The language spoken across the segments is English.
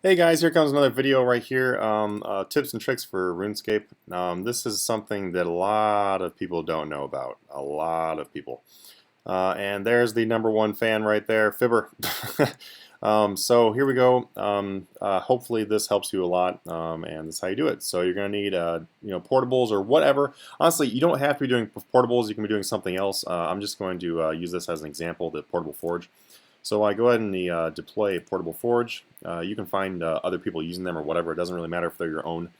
Hey guys, here comes another video right here. Tips and tricks for RuneScape. This is something that a lot of people don't know about. A lot of people. And there's the #1 fan right there, Fibber. So here we go. Hopefully this helps you a lot, and this is how you do it. So you're going to need, portables or whatever. Honestly, you don't have to be doing portables. You can be doing something else. I'm just going to use this as an example, the portable forge. So I go ahead and deploy a portable forge. You can find other people using them or whatever. It doesn't really matter if they're your own.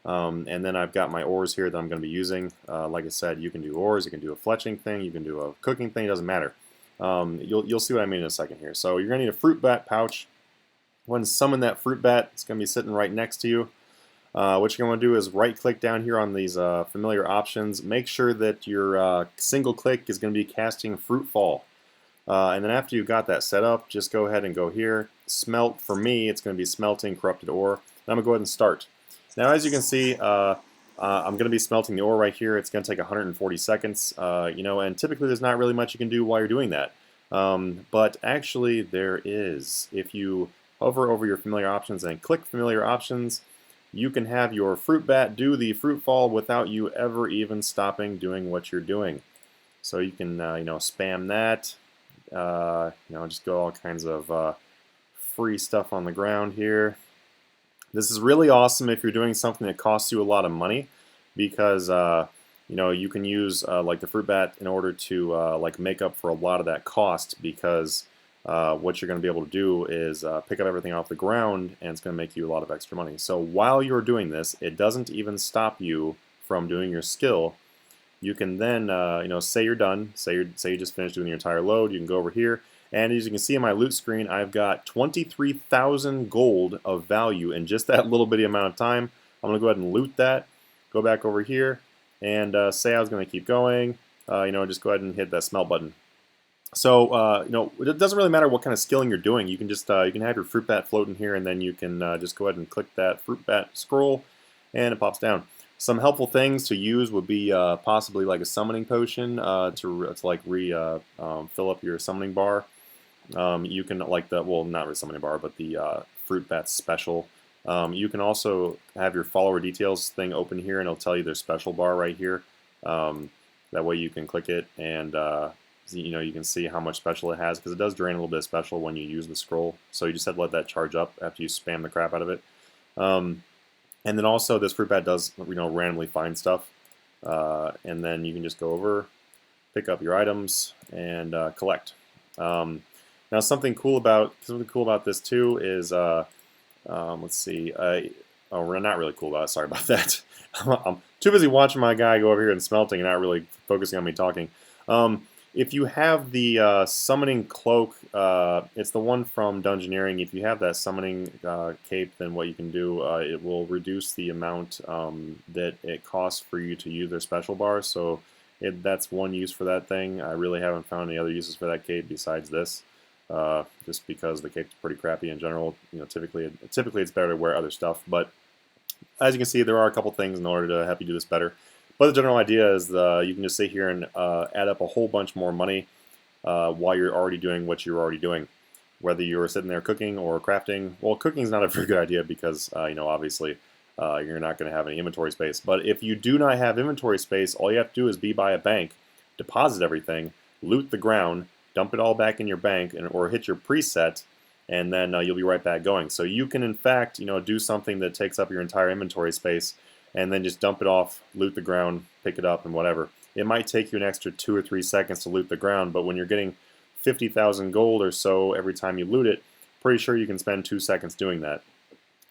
And then I've got my ores here that I'm going to be using. Like I said, you can do ores, you can do a fletching thing, you can do a cooking thing, it doesn't matter. You'll see what I mean in a second here. So you're going to need a fruit bat pouch. When summon that fruit bat, it's going to be sitting right next to you. What you're going to do is right click down here on these familiar options. Make sure that your single click is going to be casting fruit fall. And then after you've got that set up, just go ahead and go here. Smelt, for me, it's going to be smelting corrupted ore. And I'm going to go ahead and start. Now, as you can see, I'm going to be smelting the ore right here. It's going to take 140 seconds, and typically there's not really much you can do while you're doing that. But actually there is. If you hover over your familiar options and click familiar options, you can have your fruit bat do the fruit fall without you ever even stopping doing what you're doing. So you can, spam that. Just go all kinds of free stuff on the ground here. This is really awesome if you're doing something that costs you a lot of money, because you can use like the fruit bat in order to make up for a lot of that cost, because what you're going to be able to do is pick up everything off the ground, and it's going to make you a lot of extra money. So while you're doing this, it doesn't even stop you from doing your skill. You can then, say you're done, say you just finished doing your entire load, you can go over here, and as you can see in my loot screen, I've got 23,000 gold of value in just that little bitty amount of time. I'm going to go ahead and loot that, go back over here, and say I was going to keep going, just go ahead and hit that smelt button. So, it doesn't really matter what kind of skilling you're doing. You can just, you can have your fruit bat floating here, and then you can just go ahead and click that fruit bat scroll, and it pops down. Some helpful things to use would be possibly like a summoning potion to fill up your summoning bar. You can not really summoning bar, but the fruit bat special. You can also have your follower details thing open here, and it'll tell you their special bar right here. That way you can click it, and you can see how much special it has, because it does drain a little bit of special when you use the scroll. So you just have to let that charge up after you spam the crap out of it. And then also this fruit bat does randomly find stuff, and then you can just go over, pick up your items, and collect. Now something cool about this too is let's see. We're not really cool about it. Sorry about that. I'm too busy watching my guy go over here and smelting and not really focusing on me talking. If you have the summoning cloak, it's the one from Dungeoneering. If you have that summoning cape, then what you can do, it will reduce the amount that it costs for you to use their special bar. So that's one use for that thing. I really haven't found any other uses for that cape besides this, just because the cape's pretty crappy in general. Typically it's better to wear other stuff. But as you can see, there are a couple things in order to help you do this better. But the general idea is you can just sit here and add up a whole bunch more money while you're already doing what you're already doing. Whether you're sitting there cooking or crafting, well, cooking is not a very good idea because, obviously you're not going to have any inventory space. But if you do not have inventory space, all you have to do is be by a bank, deposit everything, loot the ground, dump it all back in your bank, or hit your preset, and then you'll be right back going. So you can, in fact, do something that takes up your entire inventory space, and then just dump it off, loot the ground, pick it up, and whatever. It might take you an extra 2 or 3 seconds to loot the ground, but when you're getting 50,000 gold or so every time you loot it, pretty sure you can spend 2 seconds doing that.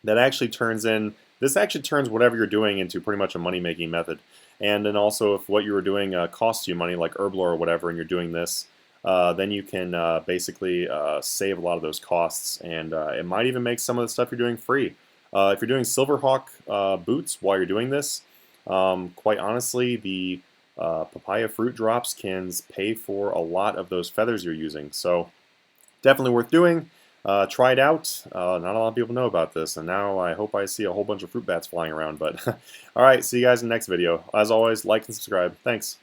This actually turns whatever you're doing into pretty much a money-making method. And then also, if what you were doing costs you money, like herb lore or whatever, and you're doing this, then you can basically save a lot of those costs, and it might even make some of the stuff you're doing free. If you're doing Silverhawk boots while you're doing this, quite honestly, the papaya fruit drops can pay for a lot of those feathers you're using. So definitely worth doing. Try it out. Not a lot of people know about this, and now I hope I see a whole bunch of fruit bats flying around. But all right, see you guys in the next video. As always, like and subscribe. Thanks.